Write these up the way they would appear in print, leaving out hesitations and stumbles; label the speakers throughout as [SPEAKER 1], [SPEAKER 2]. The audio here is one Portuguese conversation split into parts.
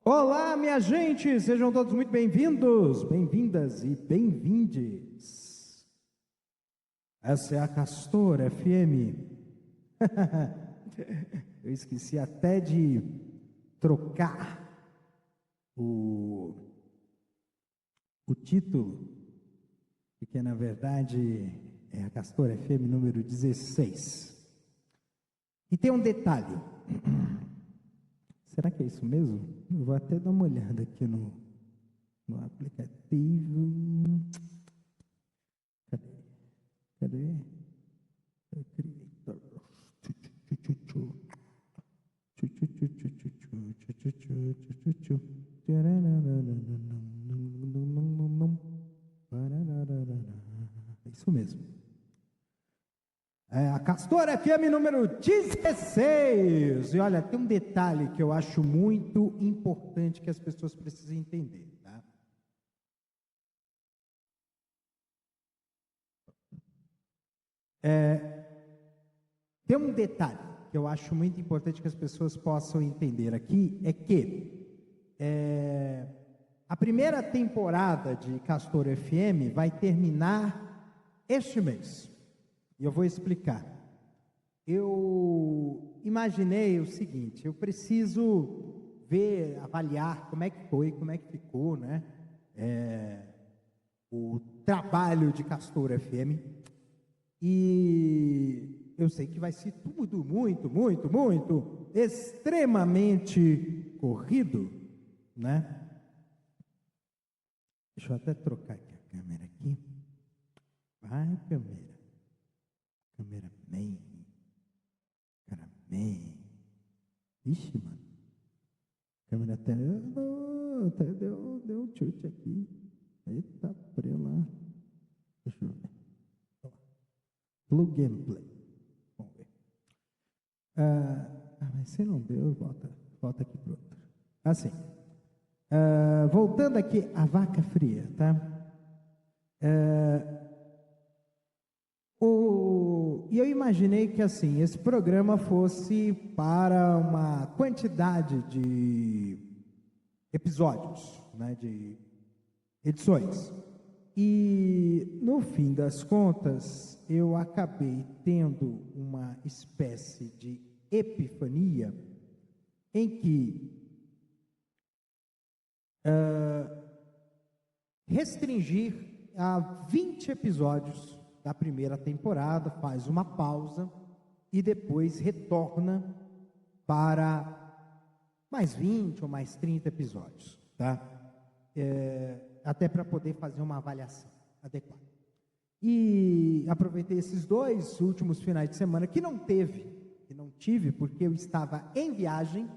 [SPEAKER 1] Olá, minha gente! Sejam todos muito bem-vindos, bem-vindas e bem-vindes. Essa é a Castor FM. Eu esqueci até de trocar o título, porque na verdade é a Castor FM número 16. E tem um detalhe. Será que é isso mesmo? Eu vou até dar uma olhada aqui no aplicativo. Cadê? É isso mesmo. É a Castor FM número 16. E olha, tem um detalhe que eu acho muito importante que as pessoas precisam entender, tá? Tem um detalhe que eu acho muito importante que as pessoas possam entender aqui, é que a primeira temporada de Castor FM vai terminar este mês. E eu vou explicar. Eu imaginei o seguinte: eu preciso ver, avaliar como é que foi, como é que ficou, né? O trabalho de Castor FM. E eu sei que vai ser tudo muito, extremamente corrido, né? Deixa eu até trocar aqui a câmera aqui. Vai, câmera. Cameraman. Ixi, mano. A câmera até deu um chute aqui. Eita, prela. Deixa eu ver. Plug and play. Vamos ver. Mas se não deu, volta aqui pro outro. Assim. Voltando aqui à vaca fria, tá? E eu imaginei que assim, esse programa fosse para uma quantidade de episódios, né, de edições. E no fim das contas, eu acabei tendo uma espécie de epifania em que restringir a 20 episódios da primeira temporada, faz uma pausa e depois retorna para mais 20 ou mais 30 episódios, tá? Até para poder fazer uma avaliação adequada. E aproveitei esses 2 últimos finais de semana que não tive, porque eu estava em viagem,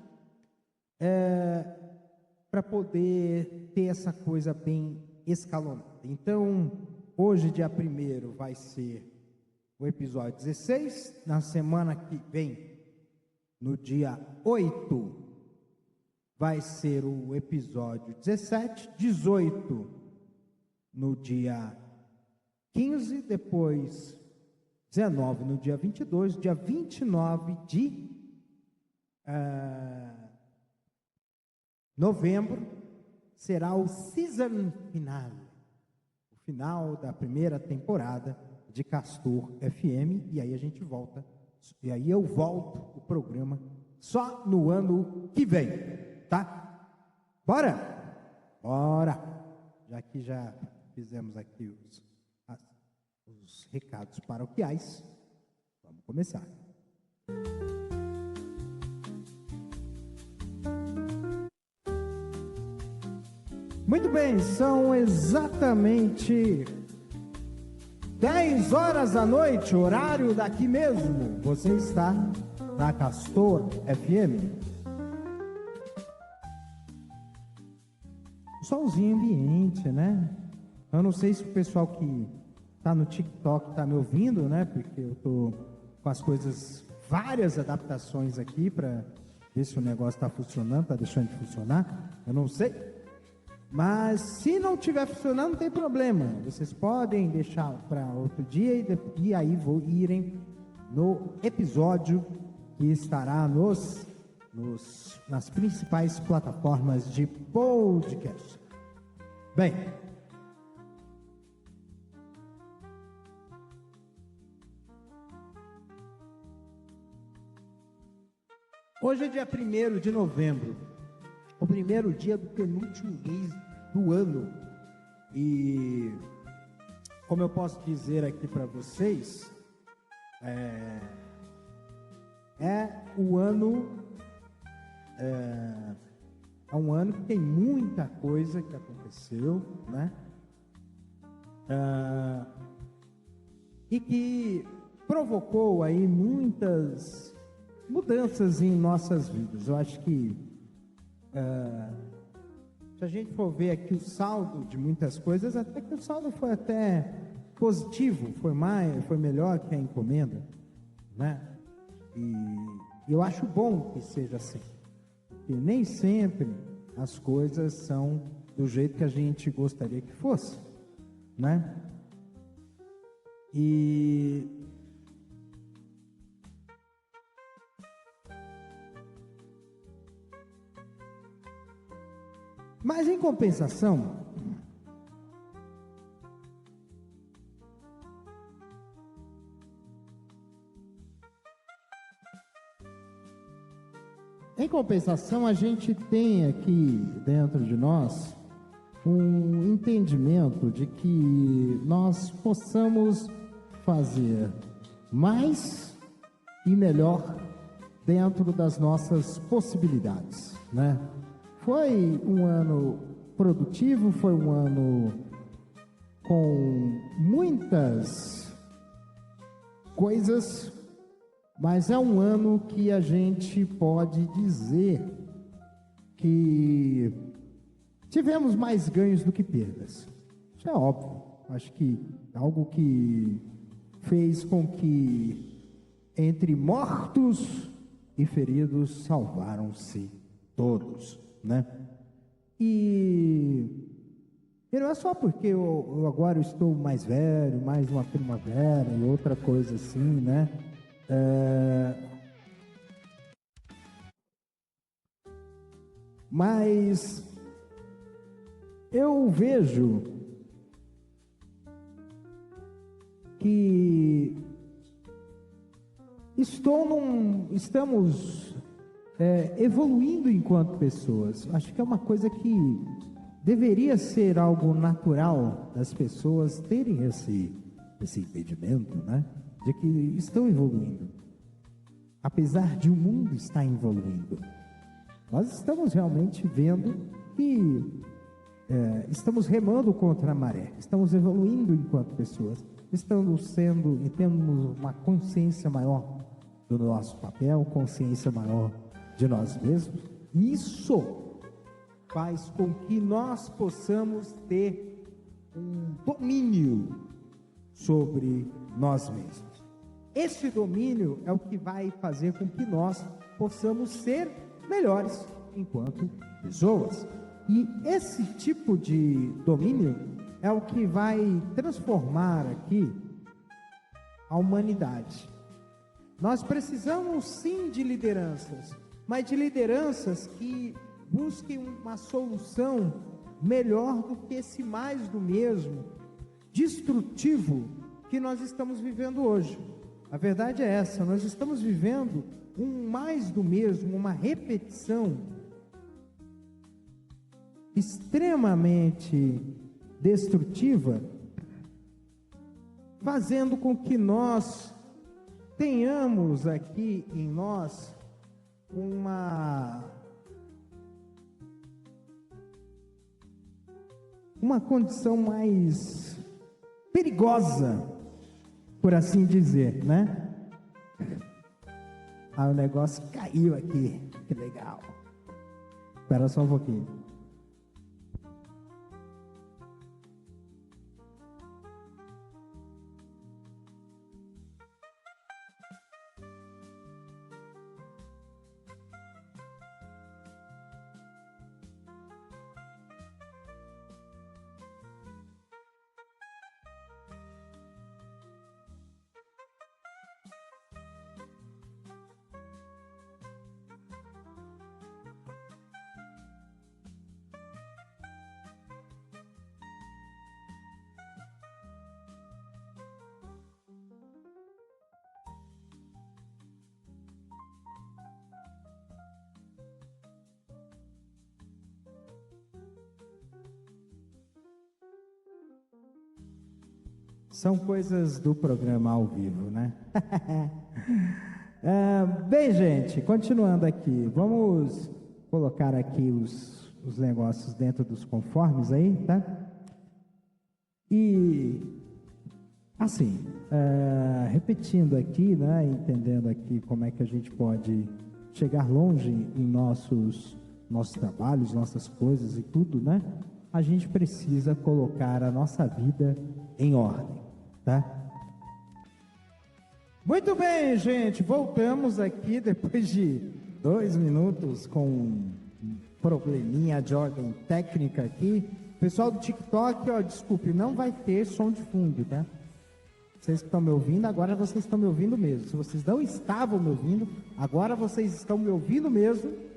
[SPEAKER 1] para poder ter essa coisa bem escalonada. Então, hoje, dia 1º, vai ser o episódio 16. Na semana que vem, no dia 8, vai ser o episódio 17. 18, no dia 15. Depois, 19, no dia 22. Dia 29 de novembro, será o season finale. Final da primeira temporada de Castor FM, e aí a gente volta, e aí eu volto o programa só no ano que vem, tá? Bora? Já que já fizemos aqui os recados paroquiais, vamos começar. Muito bem, são exatamente 10 horas da noite, horário daqui mesmo. Você está na Castor FM. Solzinho ambiente, né? Eu não sei se o pessoal que está no TikTok está me ouvindo, né? Porque eu tô com as coisas, várias adaptações aqui para ver se o negócio está funcionando, está deixando de funcionar. Eu não sei. Mas se não estiver funcionando, não tem problema. Vocês podem deixar para outro dia e aí irem no episódio que estará nos nas principais plataformas de podcast. Bem, hoje é dia 1º de novembro, o primeiro dia do penúltimo mês do ano. E, como eu posso dizer aqui para vocês, é um ano que tem muita coisa que aconteceu, né? E que provocou aí muitas mudanças em nossas vidas. Eu acho que se a gente for ver aqui o saldo de muitas coisas, até que o saldo foi até positivo, foi melhor que a encomenda, né? E eu acho bom que seja assim, porque nem sempre as coisas são do jeito que a gente gostaria que fosse, né? Mas em compensação, a gente tem aqui dentro de nós um entendimento de que nós possamos fazer mais e melhor dentro das nossas possibilidades, né? Foi um ano produtivo, foi um ano com muitas coisas, mas é um ano que a gente pode dizer que tivemos mais ganhos do que perdas. Isso é óbvio. Acho que algo que fez com que entre mortos e feridos salvaram-se todos, né? E não é só porque eu agora estou mais velho, mais uma primavera e outra coisa assim, né? Mas eu vejo que estamos evoluindo enquanto pessoas. Acho que é uma coisa que deveria ser algo natural das pessoas terem esse entendimento, né? De que estão evoluindo. Apesar de o mundo estar evoluindo, nós estamos realmente vendo que estamos remando contra a maré, estamos evoluindo enquanto pessoas, estamos e temos uma consciência maior do nosso papel, consciência maior de nós mesmos. Isso faz com que nós possamos ter um domínio sobre nós mesmos. Esse domínio é o que vai fazer com que nós possamos ser melhores enquanto pessoas. E esse tipo de domínio é o que vai transformar aqui a humanidade. Nós precisamos sim de lideranças, mas de lideranças que busquem uma solução melhor do que esse mais do mesmo, destrutivo que nós estamos vivendo hoje. A verdade é essa, nós estamos vivendo um mais do mesmo, uma repetição extremamente destrutiva, fazendo com que nós tenhamos aqui em nós uma condição mais perigosa, por assim dizer, né? O negócio caiu aqui, que legal. Espera só um pouquinho. São coisas do programa ao vivo, né? Bem, gente, continuando aqui, vamos colocar aqui os negócios dentro dos conformes aí, tá? E, assim, repetindo aqui, né, entendendo aqui como é que a gente pode chegar longe em nossos trabalhos, nossas coisas e tudo, né? A gente precisa colocar a nossa vida em ordem, tá? Muito bem, gente, voltamos aqui depois de 2 minutos com um probleminha de ordem técnica aqui. Pessoal do TikTok, ó, desculpe, não vai ter som de fundo, tá? Vocês que estão me ouvindo, agora vocês estão me ouvindo mesmo. Se vocês não estavam me ouvindo, agora vocês estão me ouvindo mesmo.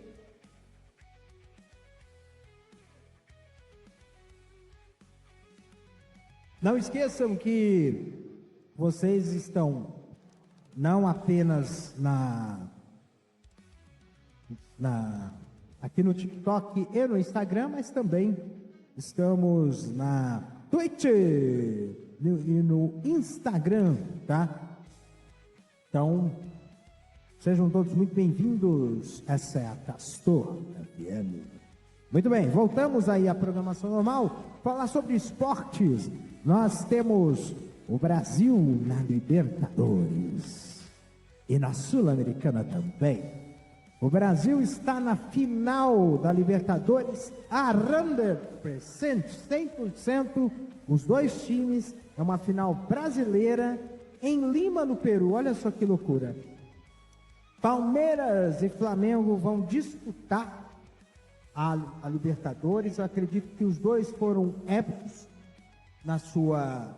[SPEAKER 1] Não esqueçam que vocês estão não apenas aqui no TikTok e no Instagram, mas também estamos na Twitch e no Instagram, tá? Então, sejam todos muito bem-vindos. Essa é a Castor FM. Muito bem, voltamos aí à programação normal. Falar sobre esportes. Nós temos o Brasil na Libertadores e na Sul-Americana também. O Brasil está na final da Libertadores, a 100%, os dois times, é uma final brasileira em Lima, no Peru. Olha só que loucura. Palmeiras e Flamengo vão disputar a Libertadores. Eu acredito que os dois foram épicos nas suas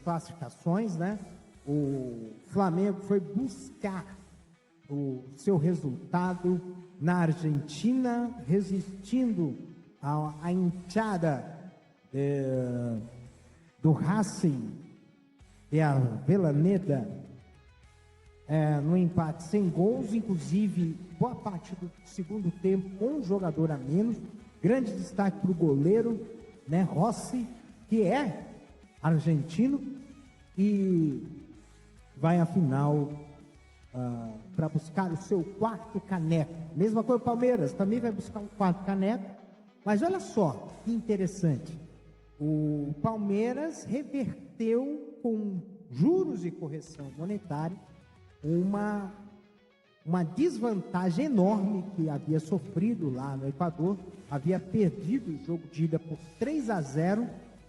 [SPEAKER 1] classificações, né? O Flamengo foi buscar o seu resultado na Argentina, resistindo à hinchada do Racing e a Avellaneda no empate sem gols, inclusive boa parte do segundo tempo com um jogador a menos. Grande destaque para o goleiro, né, Rossi, que é argentino e vai à final para buscar o seu 4º caneco. Mesma coisa o Palmeiras, também vai buscar um 4º caneco. Mas olha só que interessante, o Palmeiras reverteu com juros e correção monetária uma desvantagem enorme que havia sofrido lá no Equador. Havia perdido o jogo de ida por 3-0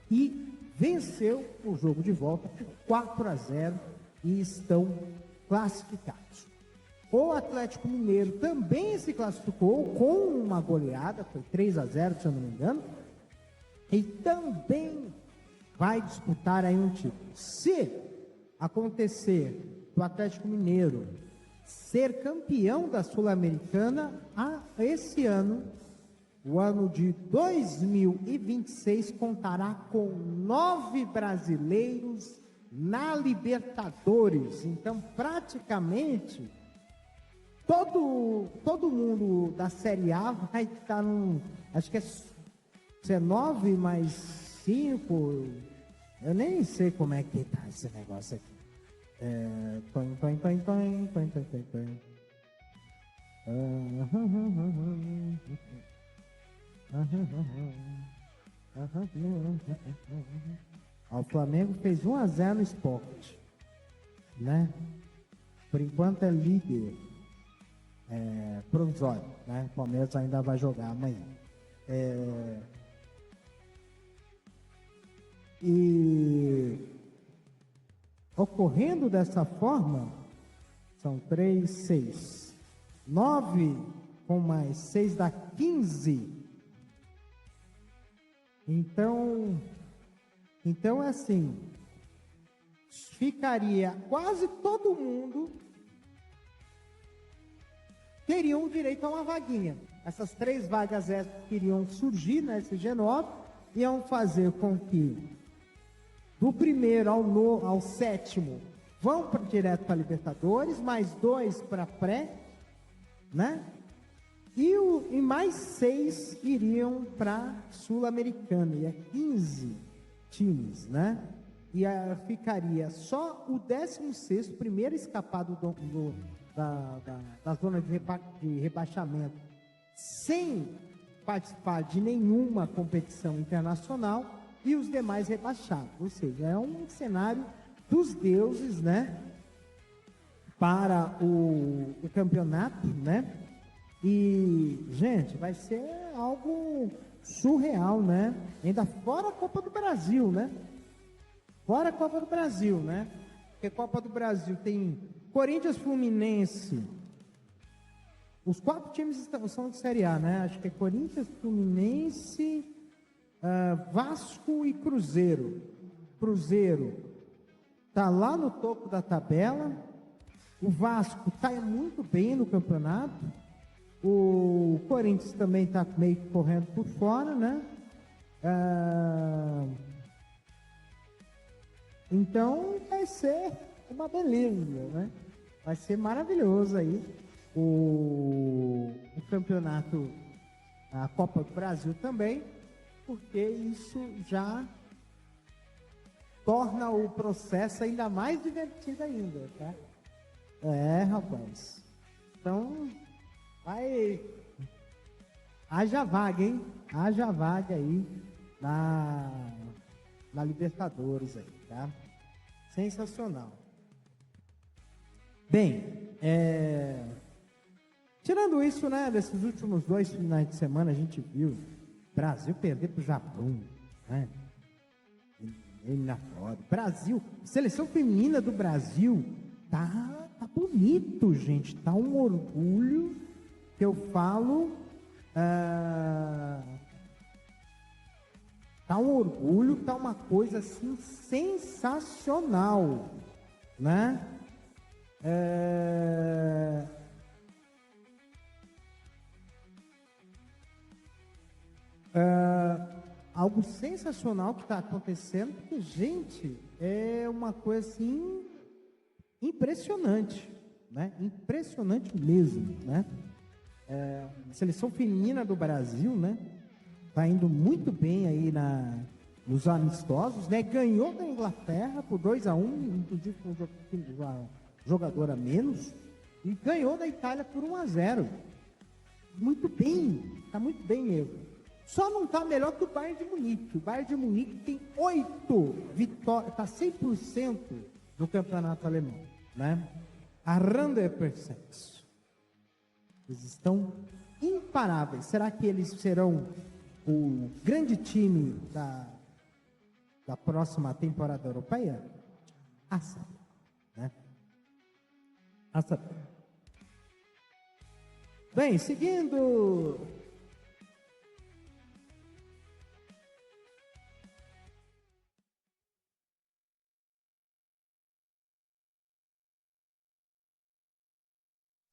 [SPEAKER 1] e venceu o jogo de volta por 4-0 e estão classificados. O Atlético Mineiro também se classificou com uma goleada, foi 3-0, se eu não me engano, e também vai disputar aí um título. Se acontecer do Atlético Mineiro ser campeão da Sul-Americana esse ano, o ano de 2026 contará com 9 brasileiros na Libertadores. Então, praticamente, todo mundo da Série A vai estar acho que é 9 mais 5, eu nem sei como é que tá esse negócio aqui. O Flamengo fez 1-0 no Sport, né? Por enquanto é líder provisório, né? O Palmeiras ainda vai jogar amanhã. E ocorrendo dessa forma, são 3, 6, 9 com mais 6 dá 15. Então é assim, ficaria quase todo mundo teriam direito a uma vaguinha. Essas 3 vagas extras que iriam surgir na SG9 iam fazer com que do primeiro ao 7º vão direto para a Libertadores, mais 2 para pré, né? E mais 6 iriam para Sul-Americana, e é 15 times, né? E ficaria só o 16º, primeiro escapado da zona de rebaixamento, sem participar de nenhuma competição internacional, e os demais rebaixados. Ou seja, é um cenário dos deuses, né? Para o campeonato, né? E, gente, vai ser algo surreal, né? Ainda fora a Copa do Brasil, né? Fora a Copa do Brasil, né? Porque a Copa do Brasil tem Corinthians, Fluminense. Os 4 times são de Série A, né? Acho que é Corinthians, Fluminense, Vasco e Cruzeiro. Cruzeiro tá lá no topo da tabela. O Vasco está muito bem no campeonato. O Corinthians também está meio que correndo por fora, né? Então vai ser uma beleza, né? Vai ser maravilhoso aí o campeonato, a Copa do Brasil também, porque isso já torna o processo ainda mais divertido ainda, tá? Rapaz. Então, haja vaga, hein? Haja vaga aí na Libertadores aí, tá? Sensacional. Bem, tirando isso, né, desses últimos 2 finais de semana, a gente viu Brasil perder pro Japão, né? Eliminatório. Brasil, seleção feminina do Brasil tá bonito, gente. Tá um orgulho que eu falo. Tá um orgulho, tá uma coisa assim sensacional, né? Algo sensacional que está acontecendo, porque, gente, é uma coisa assim impressionante, né? Impressionante mesmo, né? A seleção feminina do Brasil, né? Tá indo muito bem aí nos amistosos, né? Ganhou da Inglaterra por 2-1, inclusive com um jogador a menos, e ganhou da Itália por 1-0. Muito bem, tá muito bem mesmo. Só não tá melhor que o Bayern de Munique. O Bayern de Munique tem 8 vitórias, tá 100% no campeonato alemão, né? A 100%. Eles estão imparáveis. Será que eles serão o grande time da próxima temporada europeia? A saber, né? A saber. Bem, seguindo.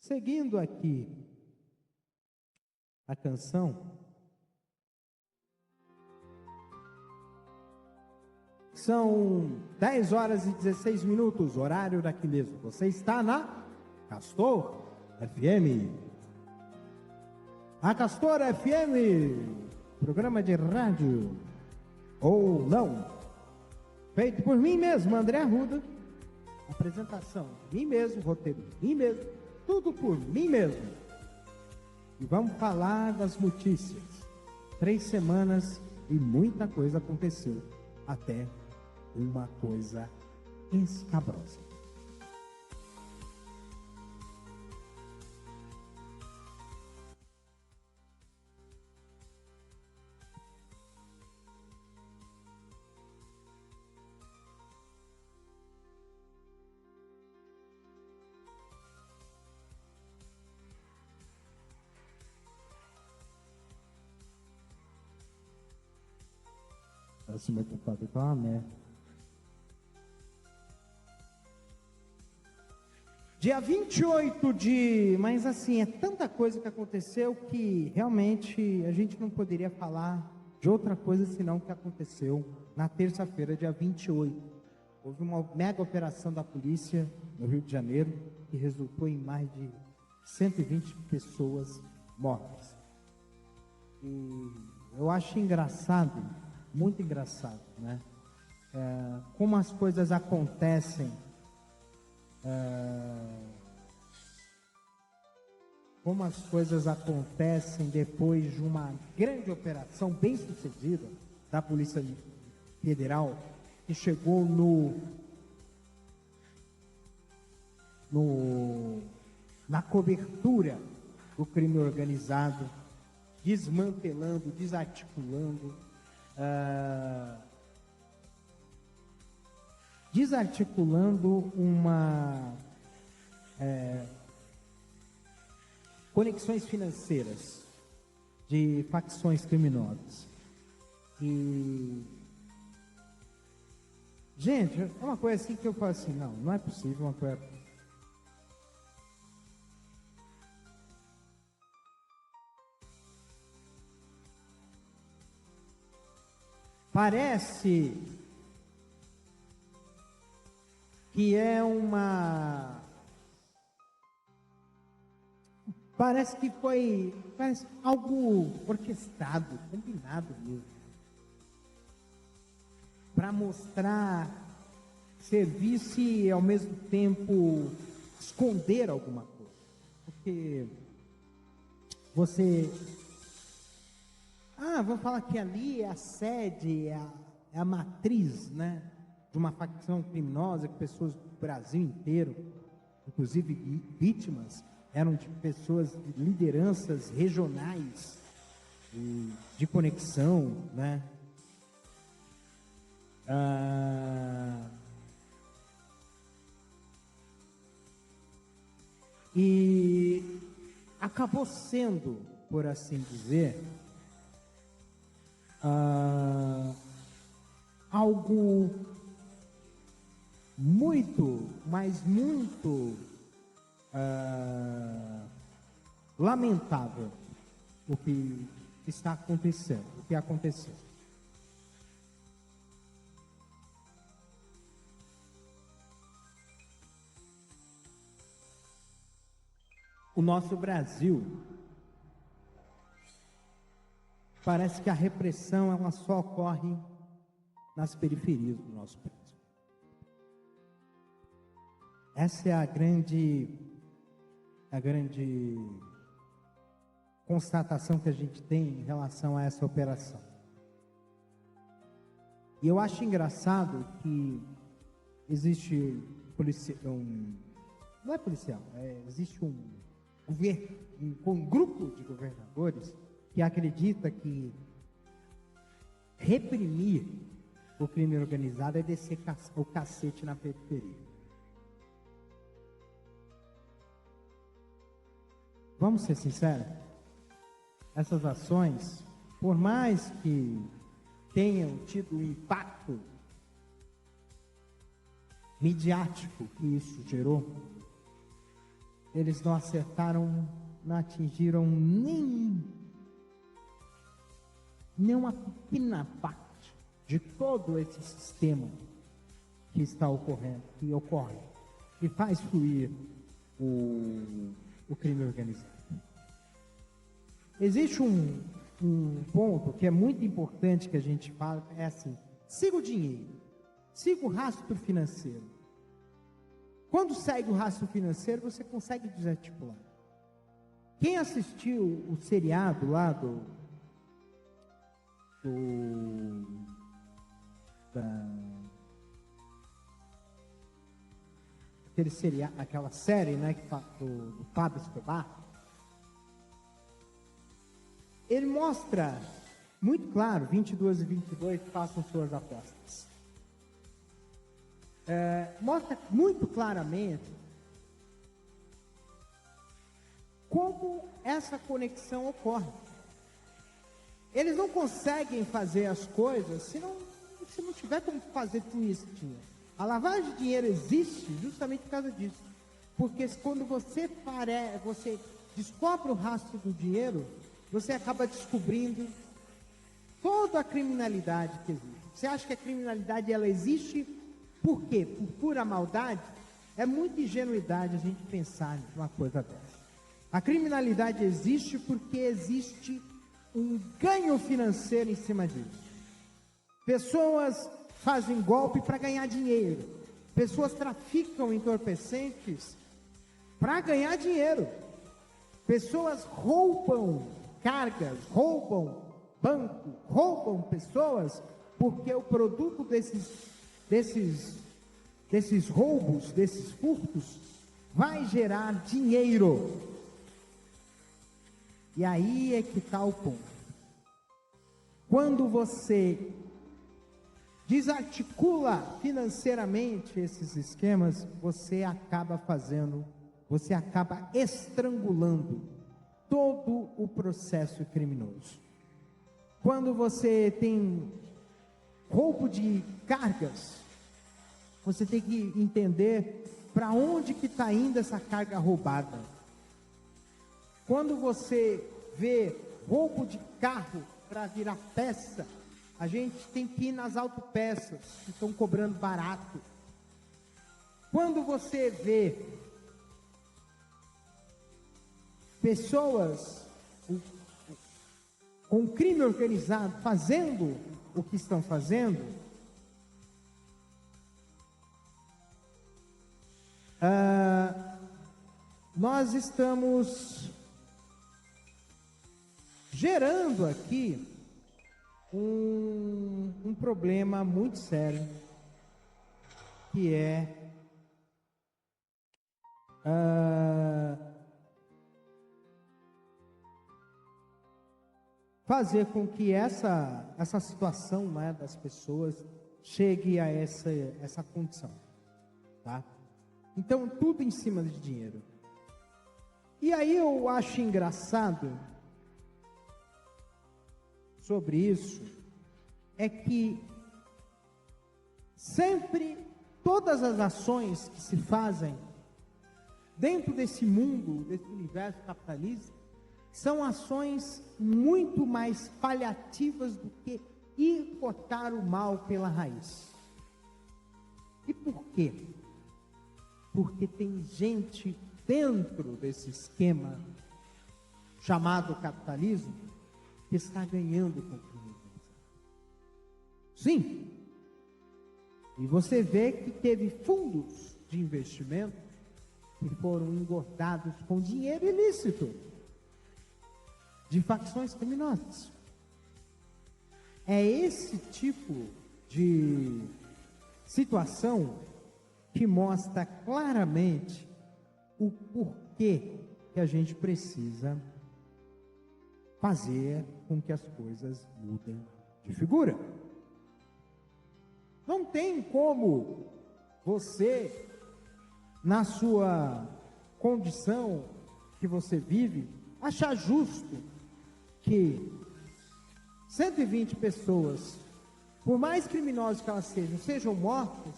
[SPEAKER 1] Seguindo aqui a canção, são 10 horas e 16 minutos, horário daqui mesmo. Você está na Castor FM. A Castor FM, programa de rádio ou não, feito por mim mesmo, André Arruda. Apresentação de mim mesmo, roteiro de mim mesmo, tudo por mim mesmo. E vamos falar das notícias. 3 semanas e muita coisa aconteceu. Até uma coisa escabrosa. Esse meu computador tá uma merda. Dia 28 de... Mas assim, é tanta coisa que aconteceu que realmente a gente não poderia falar de outra coisa senão o que aconteceu na terça-feira, dia 28. Houve uma mega operação da polícia no Rio de Janeiro que resultou em mais de 120 pessoas mortas. E eu acho engraçado, muito engraçado, né? como as coisas acontecem, depois de uma grande operação bem sucedida da Polícia Federal, que chegou na cobertura do crime organizado, desmantelando, desarticulando conexões financeiras de facções criminosas. E, gente, é uma coisa assim que eu falo assim, não é possível uma coisa. Parece que parece algo orquestrado, combinado mesmo, para mostrar serviço e ao mesmo tempo esconder alguma coisa, porque vou falar que ali é a sede, é a matriz, né, de uma facção criminosa, que pessoas do Brasil inteiro, inclusive vítimas, eram de pessoas, de lideranças regionais, de conexão, né? E acabou sendo, por assim dizer, algo muito, mas muito lamentável o que está acontecendo, o que aconteceu. O nosso Brasil, parece que a repressão ela só ocorre nas periferias do nosso país. Essa é a grande constatação que a gente tem em relação a essa operação. E eu acho engraçado que existe não é policial, existe um grupo de governadores que acredita que reprimir o crime organizado é descer o cacete na periferia. Vamos ser sinceros, essas ações, por mais que tenham tido um impacto midiático que isso gerou, eles não acertaram, não atingiram nem uma pequena parte de todo esse sistema que está ocorrendo, que faz fluir o crime organizado. Existe um ponto que é muito importante que a gente fala, é assim: siga o dinheiro, siga o rastro financeiro. Quando segue o rastro financeiro, você consegue desarticular. Quem assistiu o seriado lá aquela série, né, do Pablo Escobar, ele mostra muito claro, 22 e 22 façam suas apostas. Mostra muito claramente como essa conexão ocorre. Eles não conseguem fazer as coisas se não tiver como fazer fluir esse dinheiro. A lavagem de dinheiro existe justamente por causa disso. Porque quando você descobre o rastro do dinheiro, você acaba descobrindo toda a criminalidade que existe. Você acha que a criminalidade ela existe por quê? Por pura maldade? É muita ingenuidade a gente pensar numa coisa dessa. A criminalidade existe porque existe um ganho financeiro em cima disso. Pessoas fazem golpe para ganhar dinheiro. Pessoas traficam entorpecentes para ganhar dinheiro. Pessoas roubam cargas, roubam banco, roubam pessoas, porque o produto desses roubos, desses furtos, vai gerar dinheiro. E aí é que está o ponto. Quando você desarticula financeiramente esses esquemas, você acaba estrangulando todo o processo criminoso. Quando você tem roubo de cargas, você tem que entender para onde que está indo essa carga roubada. Quando você vê roubo de carro para virar peça, a gente tem que ir nas autopeças, que estão cobrando barato. Quando você vê pessoas com crime organizado fazendo o que estão fazendo, nós estamos gerando aqui um problema muito sério, que é fazer com que essa situação, né, das pessoas chegue a essa condição, tá? Então, tudo em cima de dinheiro. E aí eu acho engraçado sobre isso, é que sempre todas as ações que se fazem dentro desse mundo, desse universo capitalista, são ações muito mais paliativas do que ir cortar o mal pela raiz. E por quê? Porque tem gente dentro desse esquema chamado capitalismo que está ganhando com o crime organizado. Sim. E você vê que teve fundos de investimento que foram engordados com dinheiro ilícito de facções criminosas. É esse tipo de situação que mostra claramente o porquê que a gente precisa fazer com que as coisas mudem de figura. Não tem como você, na sua condição que você vive, achar justo que 120 pessoas, por mais criminosas que elas sejam mortas,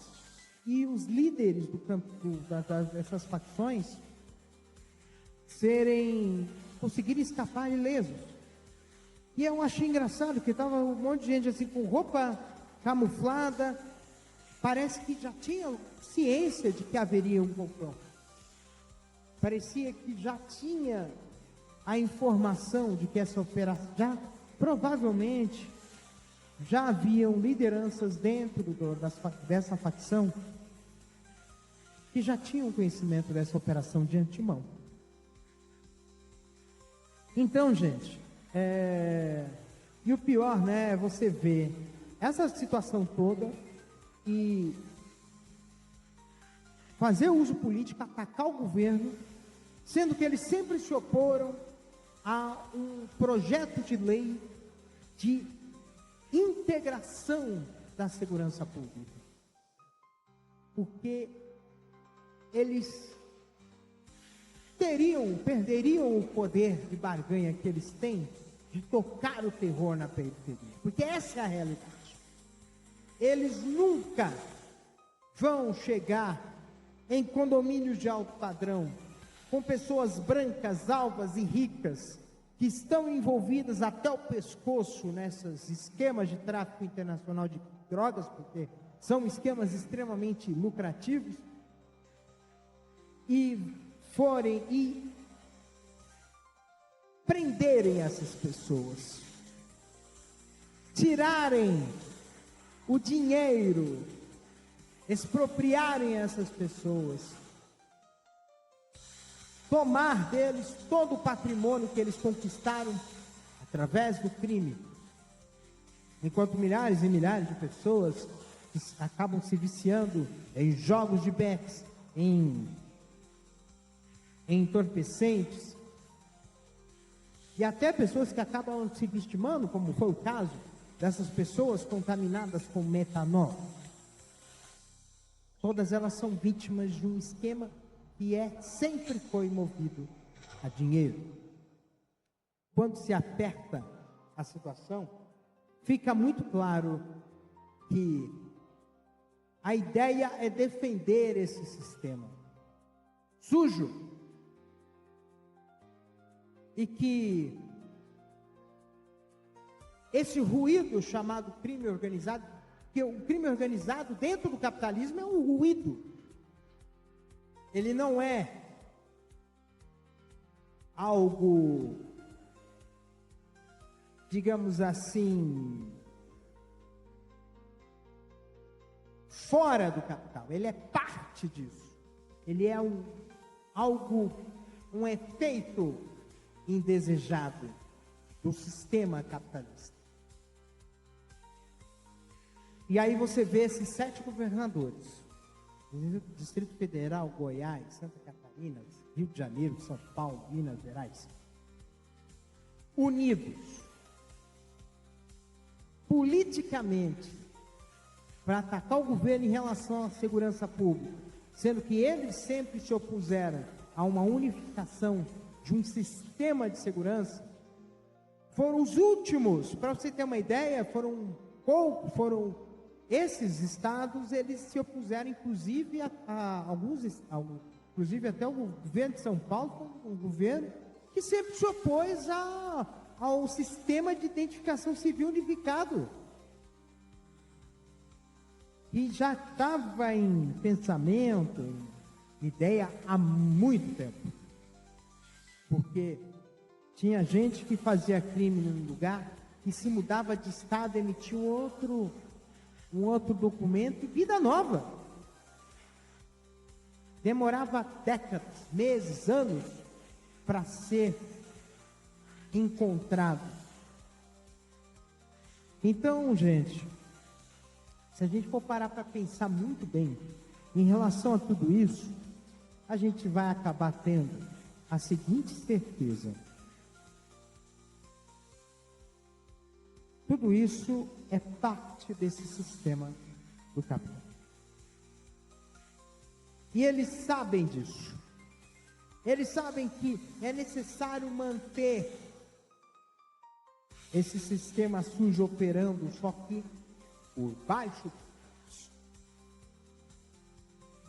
[SPEAKER 1] e os líderes do campo dessas facções conseguirem escapar ilesos. E eu achei engraçado que estava um monte de gente assim com roupa camuflada, parece que já tinha ciência de que haveria um confronto. Parecia que já tinha a informação de que essa operação, provavelmente já haviam lideranças dentro dessa facção que já tinham conhecimento dessa operação de antemão. Então, gente, e o pior, né, é você ver essa situação toda e fazer uso político, atacar o governo, sendo que eles sempre se oporam a um projeto de lei de integração da segurança pública, porque eles perderiam o poder de barganha que eles têm de tocar o terror na periferia, porque essa é a realidade. Eles nunca vão chegar em condomínios de alto padrão com pessoas brancas, alvas e ricas que estão envolvidas até o pescoço nesses esquemas de tráfico internacional de drogas, porque são esquemas extremamente lucrativos, e prenderem essas pessoas, tirarem o dinheiro, expropriarem essas pessoas, tomar deles todo o patrimônio que eles conquistaram através do crime. Enquanto milhares e milhares de pessoas acabam se viciando em jogos de bets, em entorpecentes, e até pessoas que acabam se vitimando, como foi o caso dessas pessoas contaminadas com metanol. Todas elas são vítimas de um esquema que sempre foi movido a dinheiro. Quando se aperta a situação, fica muito claro que a ideia é defender esse sistema sujo, e que esse ruído chamado crime organizado, que o crime organizado dentro do capitalismo é um ruído. Ele não é algo, digamos assim, fora do capital. Ele é parte disso. Ele é um efeito indesejado do sistema capitalista. E aí você vê esses 7 governadores, Distrito Federal, Goiás, Santa Catarina, Rio de Janeiro, São Paulo, Minas Gerais, unidos politicamente para atacar o governo em relação à segurança pública, sendo que eles sempre se opuseram a uma unificação de um sistema de segurança. Foram os últimos, para você ter uma ideia, foram esses estados, eles se opuseram inclusive a alguns, inclusive até o governo de São Paulo, um governo que sempre se opôs ao sistema de identificação civil unificado, e já estava em pensamento, em ideia há muito tempo. Porque tinha gente que fazia crime num lugar e se mudava de estado, emitia um outro documento e vida nova. Demorava décadas, meses, anos para ser encontrado. Então, gente, se a gente for parar para pensar muito bem em relação a tudo isso, a gente vai acabar tendo a seguinte certeza: tudo isso é parte desse sistema do capital. E eles sabem disso. Eles sabem que é necessário manter esse sistema sujo operando, só que por baixo.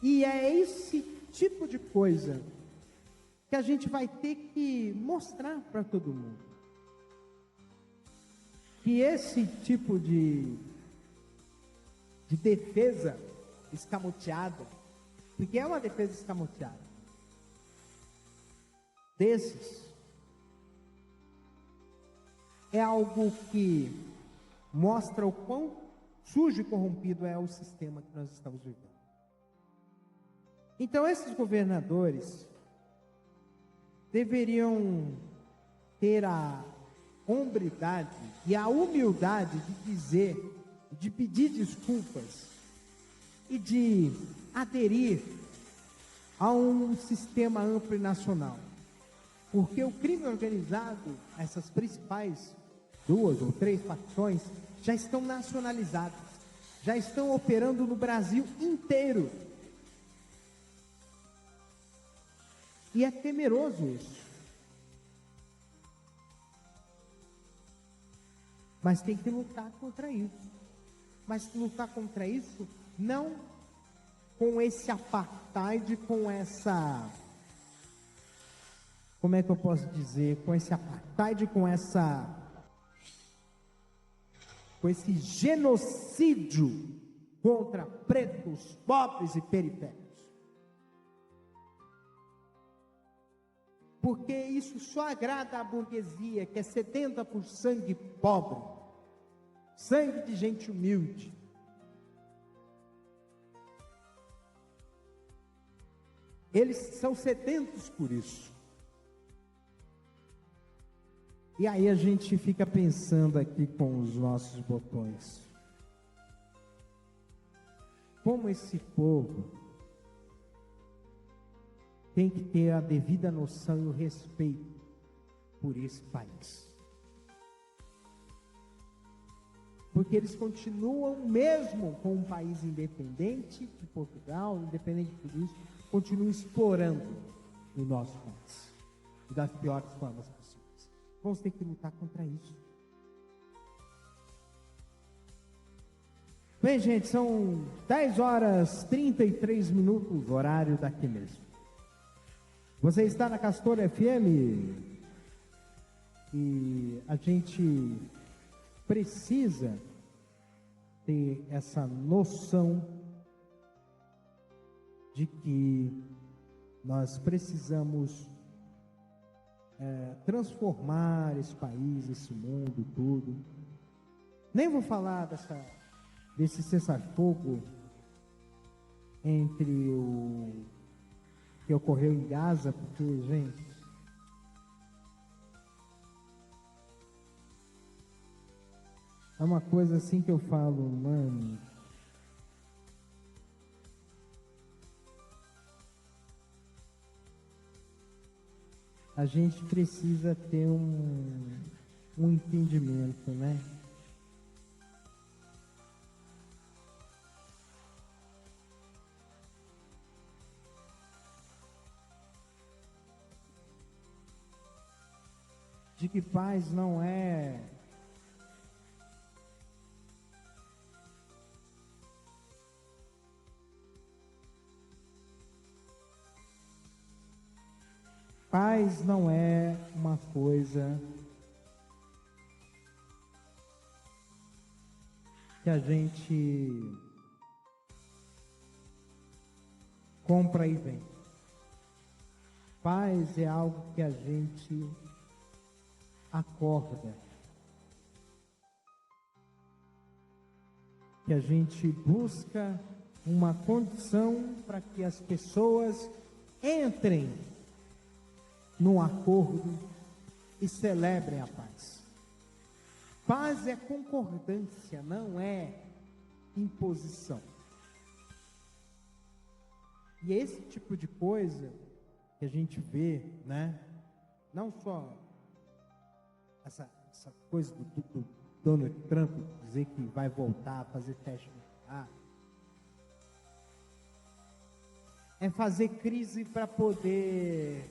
[SPEAKER 1] E é esse tipo de coisa que a gente vai ter que mostrar para todo mundo. Que esse tipo de defesa escamoteada, porque é uma defesa escamoteada, desses, é algo que mostra o quão sujo e corrompido é o sistema que nós estamos vivendo. Então esses governadores deveriam ter a hombridade e a humildade de dizer, de pedir desculpas e de aderir a um sistema amplo e nacional. Porque o crime organizado, essas principais 2 ou 3 facções, já estão nacionalizadas, já estão operando no Brasil inteiro. E é temeroso isso. Mas tem que lutar contra isso. Mas lutar contra isso não com esse apartheid, com essa... Como é que eu posso dizer? Com esse apartheid, com esse genocídio contra pretos, pobres e periféricos. Porque isso só agrada à burguesia, que é sedenta por sangue pobre, sangue de gente humilde, Eles são sedentos por isso. E aí a gente fica pensando aqui com os nossos botões. Como esse povo tem que ter a devida noção e o respeito por esse país. Porque eles continuam, mesmo com um país independente de Portugal, independente de tudo isso, continuam explorando o nosso país. E das piores formas possíveis. Vamos ter que lutar contra isso. Bem, gente, são 10 horas 33 minutos, horário daqui mesmo. Você está na Castor FM e a gente precisa ter essa noção de que nós precisamos transformar esse país, esse mundo, tudo. Nem vou falar desse cessar-fogo entre o que ocorreu em Gaza, porque, gente, é uma coisa assim que eu falo, mano. A gente precisa ter um entendimento, né? De que paz não é paz não é uma coisa que a gente compra e vende. Paz é algo que a gente acorda, que a gente busca uma condição para que as pessoas entrem num acordo e celebrem a paz. Paz é concordância, não é imposição. E esse tipo de coisa que a gente vê, né? Não só essa coisa do Donald Trump dizer que vai voltar a fazer teste nuclear, é fazer crise para poder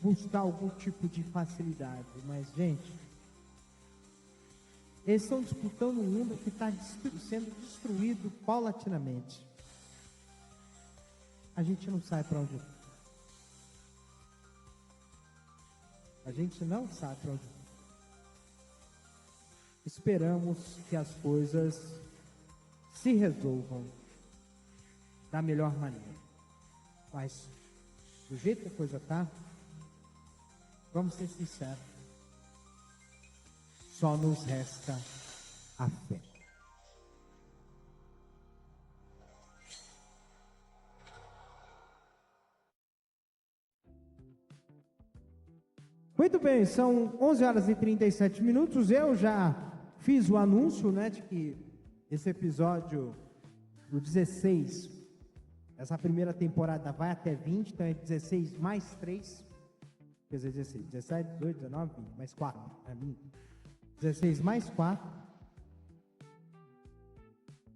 [SPEAKER 1] buscar algum tipo de facilidade. Mas, gente, eles estão disputando um mundo que está sendo destruído paulatinamente. A gente não sabe para onde. A gente não sabe para onde. Esperamos que as coisas se resolvam da melhor maneira. Mas, do jeito que a coisa está, vamos ser sinceros, só nos resta a fé. Muito bem, são 11 horas e 37 minutos. Eu já fiz o anúncio, né, de que esse episódio, o 16, essa primeira temporada vai até 20, então é 16 mais 3, quer dizer, 16, 17, 18, 19, 20, mais 4, é mim. 16 mais 4.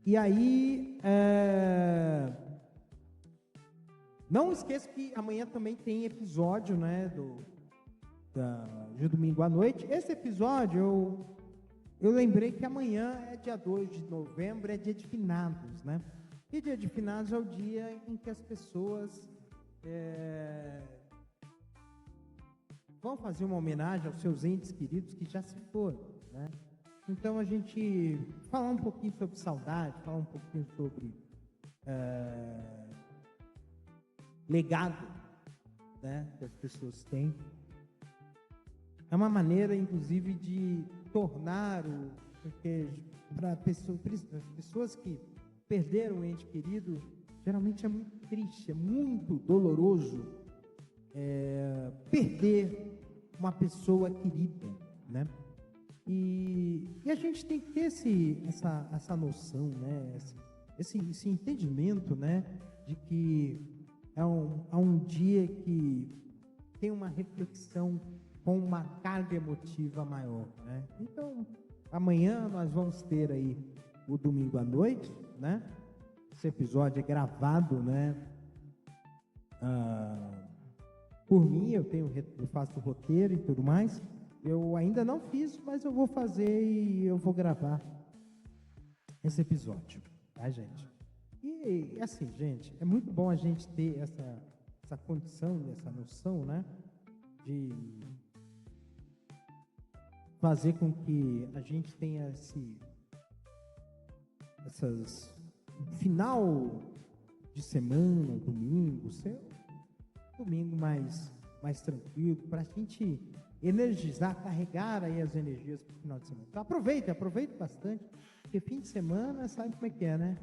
[SPEAKER 1] E aí, não esqueça que amanhã também tem episódio, né, de domingo à noite. Esse episódio, eu lembrei que amanhã é dia 2 de novembro, é dia de finados, né? E dia de finados é o dia em que as pessoas vão fazer uma homenagem aos seus entes queridos que já se foram, né? Então a gente falar um pouquinho sobre saudade, falar um pouquinho sobre legado, né, que as pessoas têm. É uma maneira, inclusive, de tornar porque para as pessoas que perderam um ente querido, Geralmente é muito triste, é muito doloroso perder uma pessoa querida, né? E a gente tem que ter essa noção, né? Esse entendimento, né? De que é um dia que tem uma reflexão com uma carga emotiva maior, né? Então, amanhã nós vamos ter aí o domingo à noite, né? Esse episódio é gravado, né? Por mim, eu faço o roteiro e tudo mais. Eu ainda não fiz, mas eu vou fazer e eu vou gravar esse episódio, tá, gente? E assim, gente, é muito bom a gente ter essa condição, essa noção, né? De fazer com que a gente tenha essas final de semana, domingo, domingo mais tranquilo, para a gente energizar, carregar aí as energias para o final de semana. Então aproveite bastante, porque fim de semana, sabe como é que é, né?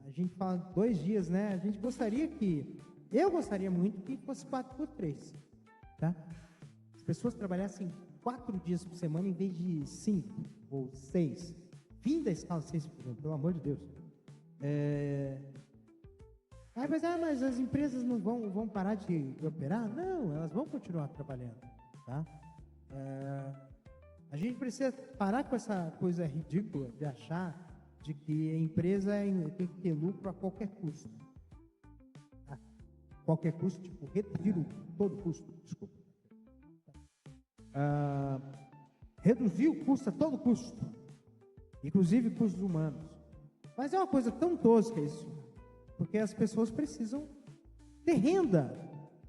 [SPEAKER 1] A gente fala 2 dias, né? Eu gostaria muito que fosse 4x3, tá? As pessoas trabalhassem 4 dias por semana em vez de 5 ou 6. Fim da escala 6, pelo amor de Deus. Mas as empresas não vão parar de operar? Não, elas vão continuar trabalhando, tá? A gente precisa parar com essa coisa ridícula de achar de que a empresa tem que ter lucro a qualquer custo. Tá? Qualquer custo, tipo, reduzir todo custo, desculpa. Reduzir o custo a todo custo, inclusive custos humanos. Mas é uma coisa tão tosca isso, porque as pessoas precisam ter renda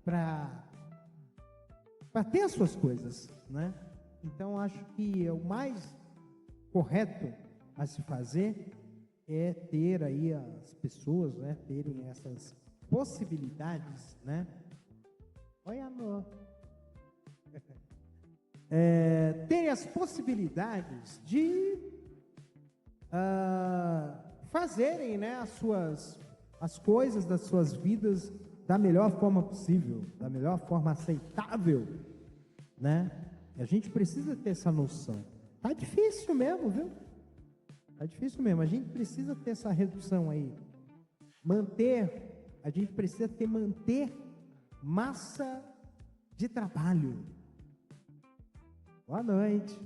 [SPEAKER 1] para ter as suas coisas, né? Então, acho que o mais correto a se fazer é ter aí as pessoas, né, terem essas possibilidades, né? Oi, amor. Terem as possibilidades de fazerem, né, as coisas das suas vidas da melhor forma possível, da melhor forma aceitável, né? A gente precisa ter essa noção. Tá difícil mesmo, viu? Tá difícil mesmo. A gente precisa ter essa redução aí. A gente precisa manter massa de trabalho. Boa noite.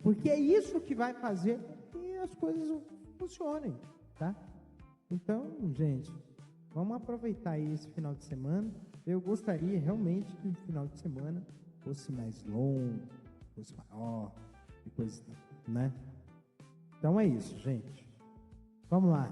[SPEAKER 1] Porque é isso que vai fazer com que as coisas funcionem, tá? Então, gente, vamos aproveitar aí esse final de semana. Eu gostaria realmente que o final de semana fosse mais longo, fosse maior, e coisa, né? Então é isso, gente. Vamos lá.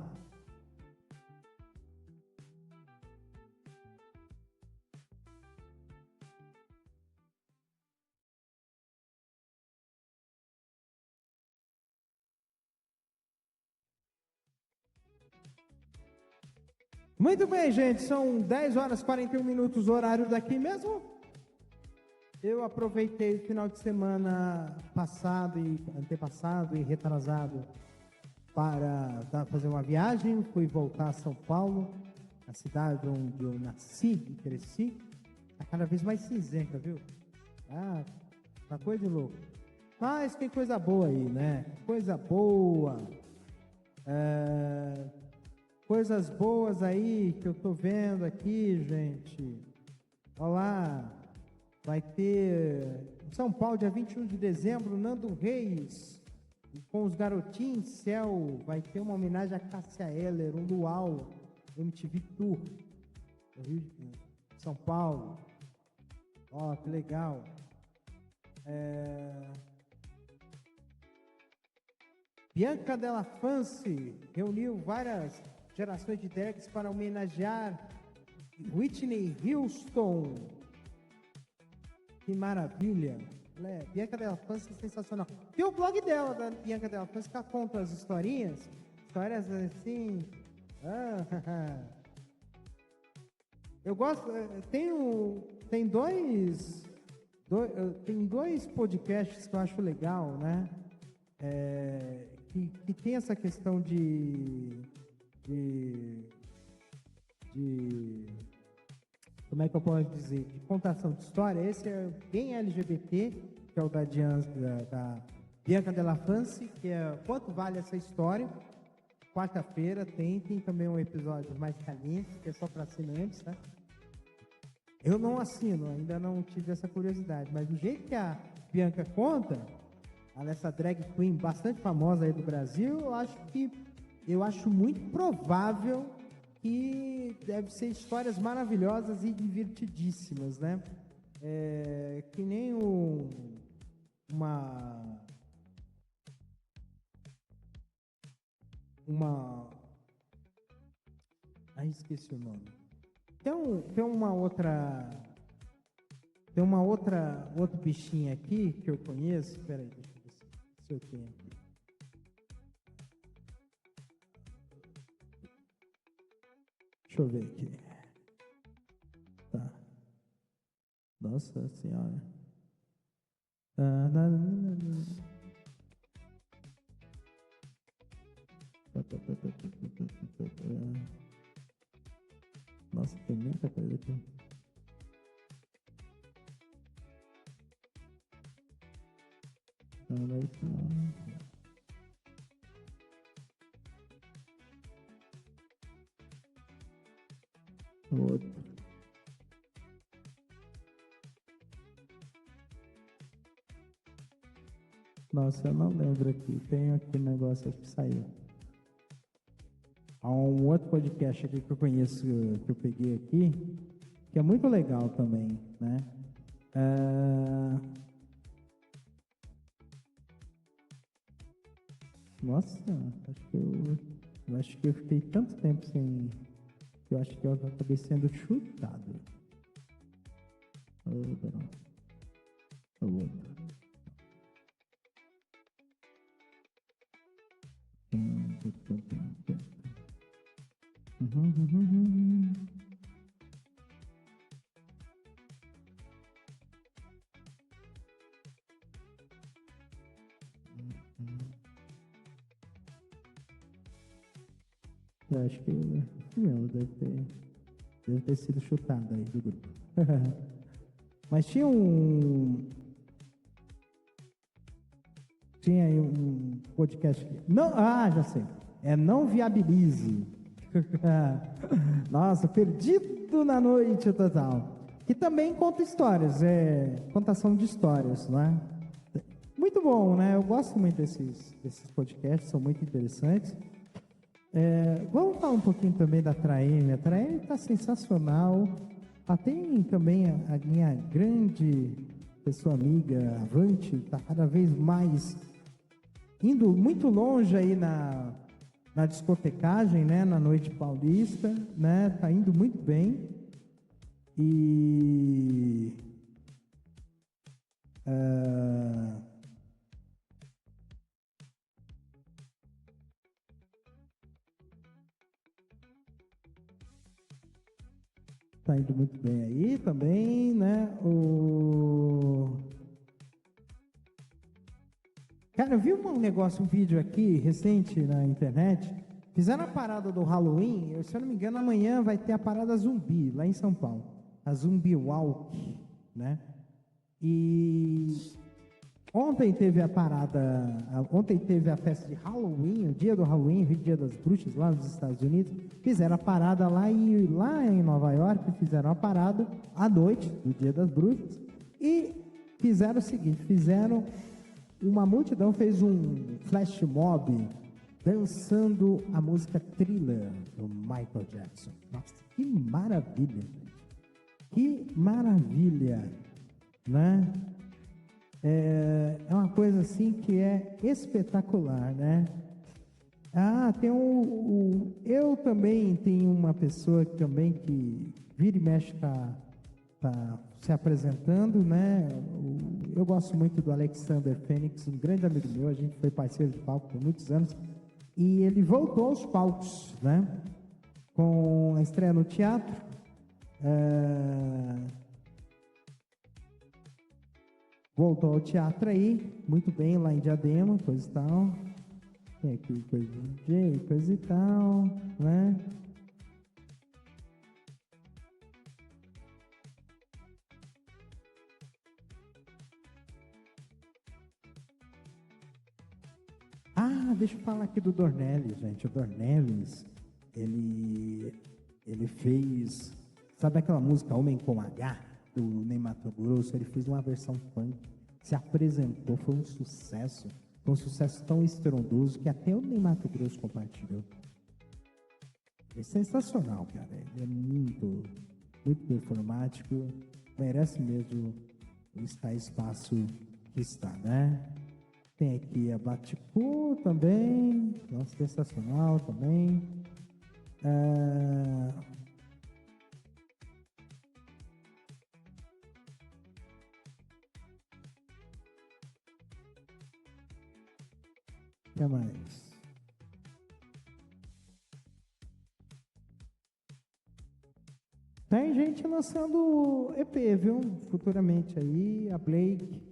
[SPEAKER 1] Muito bem, gente, são 10 horas e 41 minutos, o horário daqui mesmo. Eu aproveitei o final de semana passado e antepassado e retrasado para fazer uma viagem. Fui voltar a São Paulo, a cidade onde eu nasci e cresci. Está cada vez mais cinzenta, viu? Uma coisa de louco. Mas tem coisa boa aí, né? Coisa boa. Coisas boas aí que eu tô vendo aqui, gente. Olha lá, vai ter em São Paulo, dia 21 de dezembro, Nando Reis, com os Garotinhos Céu, vai ter uma homenagem a Cássia Eller, um luau, MTV Tour, no Rio de São Paulo. Ó, que legal. Bianca Della Fance reuniu várias gerações de drags para homenagear Whitney Houston. Que maravilha. Bianca Della Fance é sensacional. Tem o blog dela, da Bianca Della Fance, que ela conta as histórias assim. Eu gosto, tem dois podcasts que eu acho legal, né? que tem essa questão de como é que eu posso dizer, de contação de história. Esse é bem LGBT, que é o da Bianca Della Fancy, que é Quanto Vale Essa História. Quarta-feira tem também um episódio mais caliente, que é só para assinantes, né? Eu não assino, ainda não tive essa curiosidade, mas do jeito que a Bianca conta, essa drag queen bastante famosa aí do Brasil, eu acho muito provável que deve ser histórias maravilhosas e divertidíssimas, né? Que nem uma esqueci o nome. Tem uma outro bichinho aqui que eu conheço. Espera aí, deixa eu ver se eu tenho aqui. Deixa eu ver aqui. Tá. Nossa Senhora. Nossa, tem muita coisa aqui. Outro. Nossa, eu não lembro aqui. Tem aqui um negócio, acho que saiu. Há um outro podcast aqui que eu conheço, que eu peguei aqui, que é muito legal também, né? Nossa, eu acho que eu fiquei tanto tempo sem... Eu acho que eu acabei sendo chutado. O outro. Eu acho que deve ter sido chutado aí do grupo. Mas tinha aí um podcast aqui. Não, já sei. Não Viabilize. Nossa, perdido na noite total. Que também conta histórias, contação de histórias, não é? Muito bom, né? Eu gosto muito desses podcasts, são muito interessantes. Vamos falar um pouquinho também da Traeme. A Traeme está sensacional. Tem também a minha grande pessoa amiga, Avante, está cada vez mais indo muito longe aí na discotecagem, né? Na noite paulista, né? Tá indo muito bem. E... tá indo muito bem aí também, né? Cara, eu vi um vídeo aqui recente na internet. Fizeram a parada do Halloween. Se eu não me engano, amanhã vai ter a parada zumbi lá em São Paulo, a Zumbi Walk, né? E ontem teve a festa de Halloween, o dia do Halloween, o dia das bruxas lá nos Estados Unidos. Fizeram a parada lá em Nova York, fizeram a parada à noite do dia das bruxas e fizeram o seguinte, uma multidão fez um flash mob dançando a música Thriller do Michael Jackson. Nossa, que maravilha, gente. Que maravilha, né? É uma coisa assim que é espetacular, né? Eu também tenho uma pessoa que vira e mexe tá se apresentando, né? Eu gosto muito do Alexander Fênix, um grande amigo meu, a gente foi parceiro de palco por muitos anos, e ele voltou aos palcos, né? Com a estreia no teatro. Voltou ao teatro aí, muito bem, lá em Diadema, coisa e tal. Tem aqui coisa de DJ, coisa e tal, né? Ah, deixa eu falar aqui do Dornelles, gente. O Dornelles, ele fez, sabe aquela música Homem com H, do Ney Matogrosso? Ele fez uma versão funk, se apresentou, foi um sucesso tão estrondoso que até o Ney Matogrosso compartilhou. É sensacional, cara. Ele é muito, muito performático, merece mesmo estar espaço que está, né? Tem aqui a Baticu também, nossa, sensacional também. O que mais? Tem gente lançando EP, viu? Futuramente aí, a Blake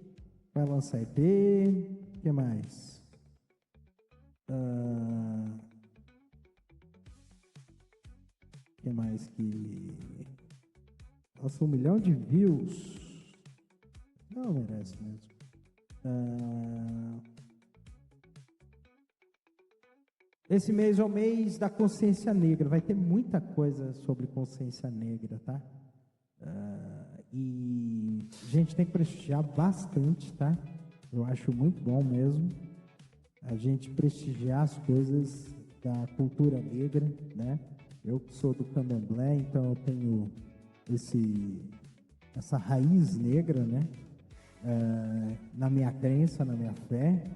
[SPEAKER 1] vai lançar EP. O que mais? O que mais que... Nossa, 1 milhão de views. Não merece mesmo. Esse mês é o mês da consciência negra. Vai ter muita coisa sobre consciência negra, tá? E a gente tem que prestigiar bastante, tá? Eu acho muito bom mesmo a gente prestigiar as coisas da cultura negra, né? Eu que sou do candomblé, então eu tenho essa raiz negra, né? Na minha crença, na minha fé,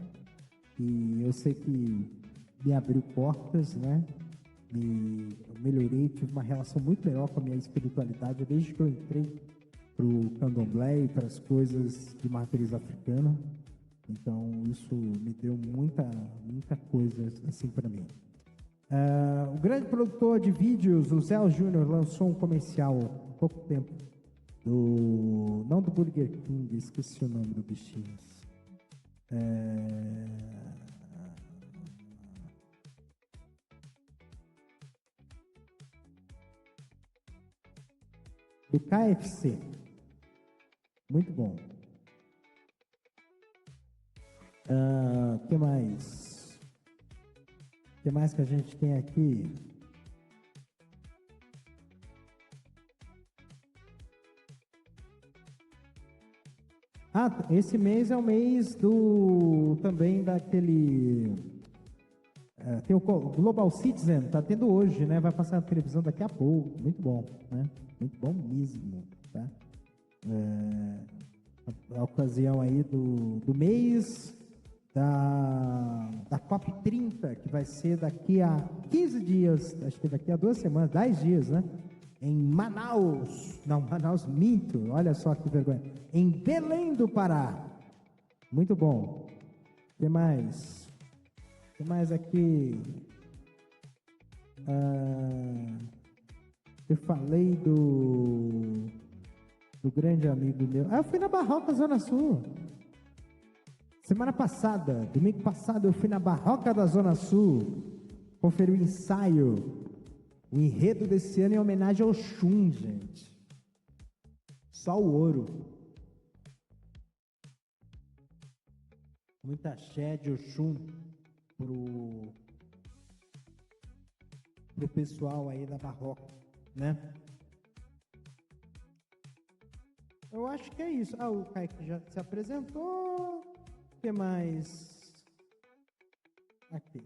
[SPEAKER 1] e eu sei que me abriu portas, né? Eu melhorei, tive uma relação muito melhor com a minha espiritualidade desde que eu entrei para o candomblé e para as coisas de matriz africana. Então, isso me deu muita coisa assim para mim. O grande produtor de vídeos, o Zé Júnior, lançou um comercial há pouco tempo, não do Burger King, esqueci o nome do bichinho. Do KFC. Muito bom. O que mais? O que mais que a gente tem aqui? Esse mês é o mês também daquele... tem o Global Citizen, tá tendo hoje, né? Vai passar na televisão daqui a pouco. Muito bom, né? Muito bom mesmo, tá? A ocasião aí do mês da COP30, que vai ser daqui a 15 dias, acho que daqui a 2 semanas, 10 dias, né? Em Manaus, não, Manaus, minto, olha só que vergonha, em Belém do Pará. Muito bom. O que mais? O que mais aqui? Eu falei do grande amigo meu. Eu fui na Barroca Zona Sul. Semana passada, domingo passado, eu fui na Barroca da Zona Sul, conferi o ensaio, o enredo desse ano em homenagem ao Oxum, gente. Só o ouro. Muita axé de Oxum pro pessoal aí da Barroca, né? Eu acho que é isso. O Kaique já se apresentou. O que mais? Aqui.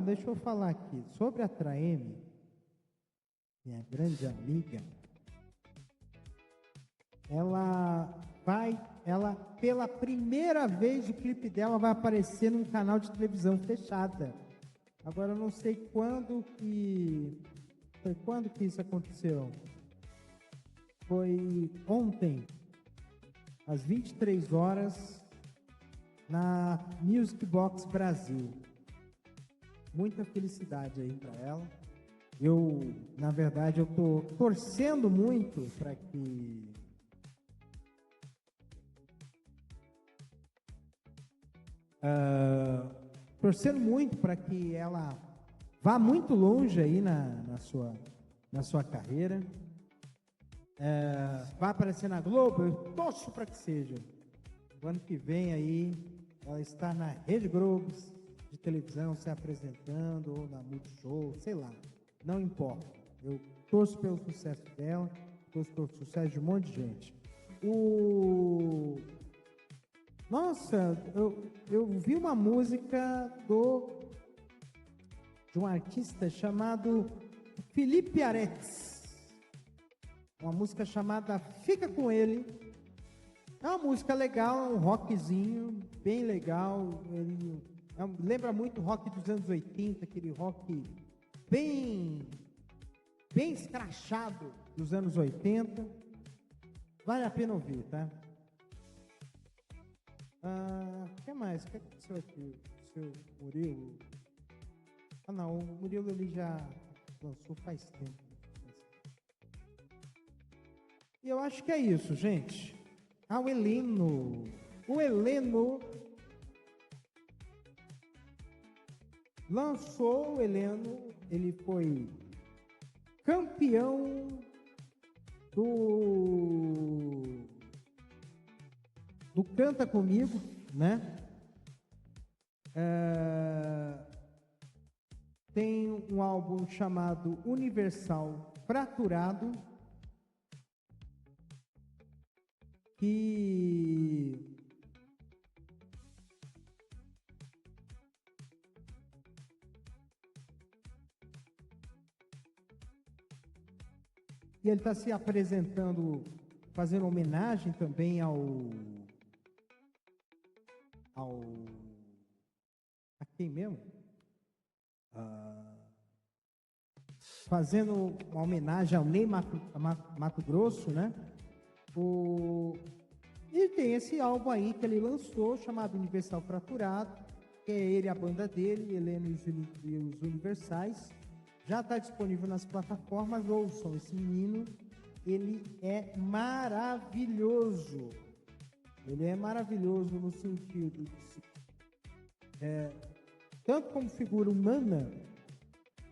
[SPEAKER 1] Deixa eu falar aqui. Sobre a Traeme, minha grande amiga, pela primeira vez, o clipe dela vai aparecer num canal de televisão fechada. Agora, eu não sei quando que isso aconteceu. Foi ontem, às 23 horas, na Music Box Brasil. Muita felicidade aí para ela. Na verdade, eu tô torcendo muito para que torcendo muito para que ela vá muito longe aí na sua carreira. Vai aparecer na Globo, eu torço para que seja. O ano que vem aí, ela está na Rede Globo de televisão, se apresentando, ou na Multishow, sei lá, não importa. Eu torço pelo sucesso dela, torço pelo sucesso de um monte de gente. Nossa, eu vi uma música de um artista chamado Felipe Aretz. Uma música chamada Fica Com Ele. É uma música legal, um rockzinho, bem legal. Ele lembra muito o rock dos anos 80, aquele rock bem escrachado dos anos 80. Vale a pena ouvir, tá? O que mais? O que aconteceu aqui? O seu Murilo? Não, o Murilo ele já lançou faz tempo. E eu acho que é isso, gente. O Heleno. O Heleno lançou, ele foi campeão do Canta Comigo, né? Tem um álbum chamado Universal Fraturado, que ele está se apresentando, fazendo homenagem também a quem mesmo? Fazendo uma homenagem ao Ney Mato Grosso, né? E tem esse álbum aí que ele lançou, chamado Universal Fraturado, que é ele, a banda dele, Heleno e os Universais. Já está disponível nas plataformas, ouçam esse menino, ele é maravilhoso. Ele é maravilhoso no sentido de, tanto como figura humana,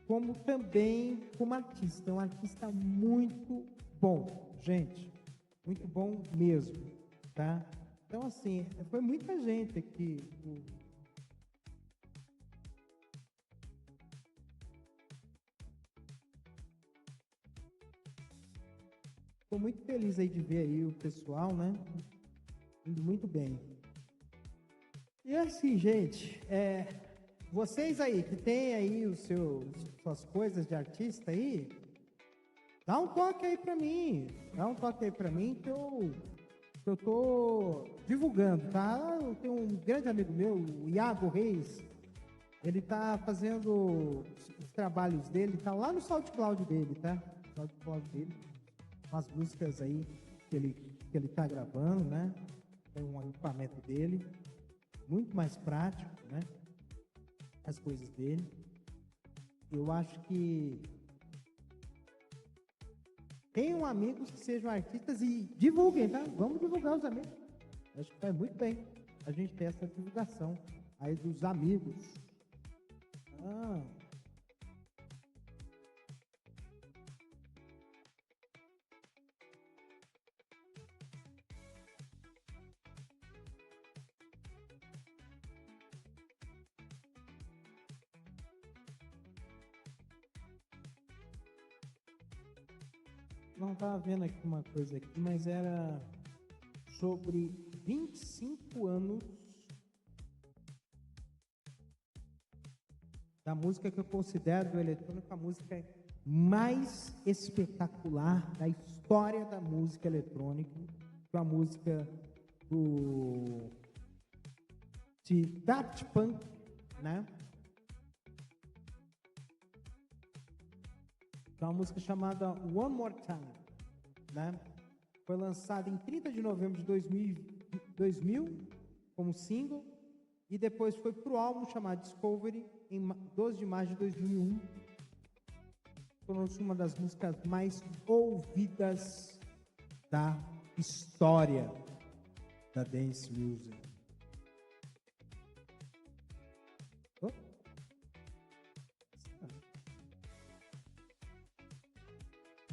[SPEAKER 1] como também como artista. É um artista muito bom, gente. Muito bom mesmo, tá? Então, assim, foi muita gente aqui. Estou muito feliz aí de ver aí o pessoal, né? Indo muito bem. E assim, gente, vocês aí que tem aí suas coisas de artista aí, dá um toque aí para mim. Dá um toque aí para mim que eu tô divulgando, tá? Eu tenho um grande amigo meu, o Iago Reis. Ele tá fazendo os trabalhos dele, tá lá no SoundCloud dele, tá? SoundCloud dele. Umas músicas aí que ele tá gravando, né? Tem um equipamento dele, muito mais prático, né? As coisas dele. Eu acho que tenham amigos que sejam artistas e divulguem, tá? Vamos divulgar os amigos. Acho que faz muito bem a gente ter essa divulgação aí dos amigos. Não estava vendo aqui uma coisa aqui, mas era sobre 25 anos da música que eu considero do eletrônico a música mais espetacular da história da música eletrônica, que é a música de Daft Punk, né? É uma música chamada One More Time, né? Foi lançada em 30 de novembro de 2000 como single e depois foi para o álbum chamado Discovery em 12 de março de 2001. Tornou-se uma das músicas mais ouvidas da história da dance music.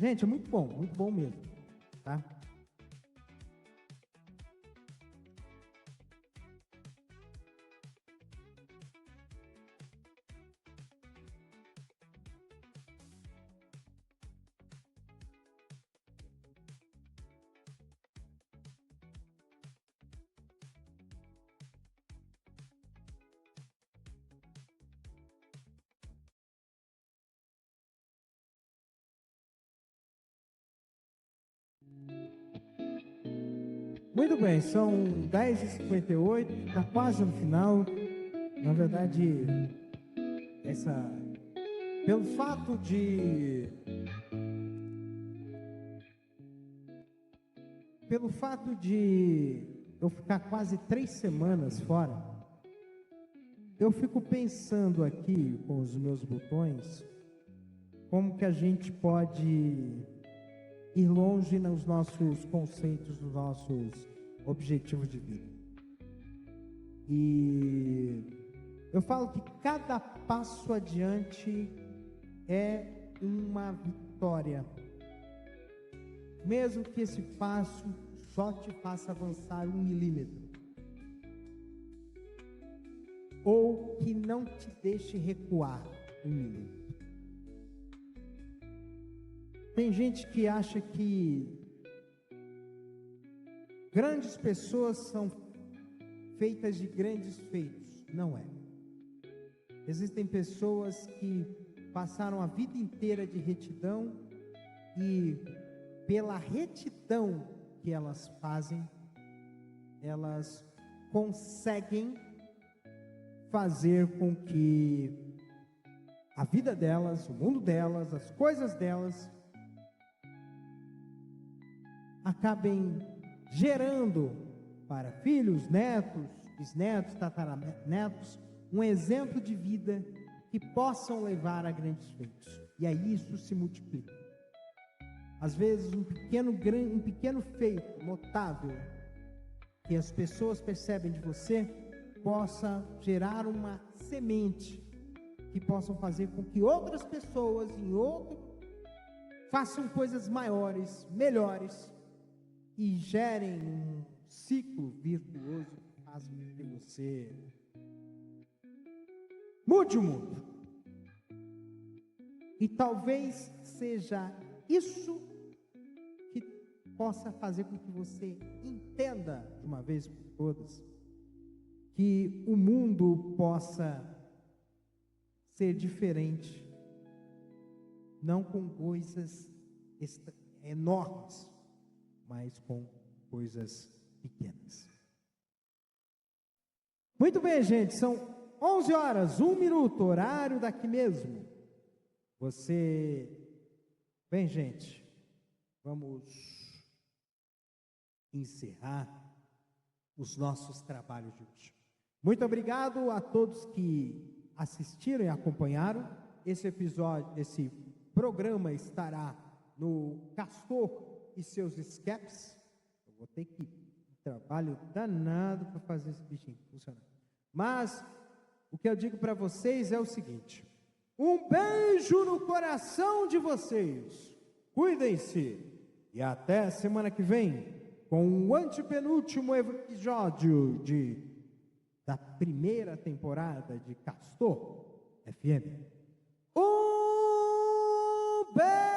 [SPEAKER 1] Gente, é muito bom mesmo, tá? Muito bem, são 10h58, está quase no final. Na verdade, pelo fato de eu ficar quase 3 semanas fora, eu fico pensando aqui com os meus botões, como que a gente pode ir longe nos nossos conceitos, nos nossos objetivos de vida. E eu falo que cada passo adiante é uma vitória, mesmo que esse passo só te faça avançar 1 milímetro, ou que não te deixe recuar 1 milímetro. Tem gente que acha que grandes pessoas são feitas de grandes feitos. Não é. Existem pessoas que passaram a vida inteira de retidão e, pela retidão que elas fazem, elas conseguem fazer com que a vida delas, o mundo delas, as coisas delas acabem gerando para filhos, netos, bisnetos, tataranetos, um exemplo de vida que possam levar a grandes feitos. E aí isso se multiplica. Às vezes um pequeno feito notável que as pessoas percebem de você possa gerar uma semente que possam fazer com que outras pessoas façam coisas maiores, melhores, e gerem um ciclo virtuoso que faz com que você mude o mundo. E talvez seja isso que possa fazer com que você entenda de uma vez por todas que o mundo possa ser diferente, não com coisas enormes, mas com coisas pequenas. Muito bem, gente, são 11 horas, 1 minuto, horário daqui mesmo. Bem, gente, vamos encerrar os nossos trabalhos de hoje. Muito obrigado a todos que assistiram e acompanharam. Esse programa estará no Castor e seus escapes. Eu vou ter que trabalho danado para fazer esse bichinho funcionar. Mas o que eu digo para vocês é o seguinte: um beijo no coração de vocês. Cuidem-se e até semana que vem com o antepenúltimo episódio da primeira temporada de Castor FM. Um beijo!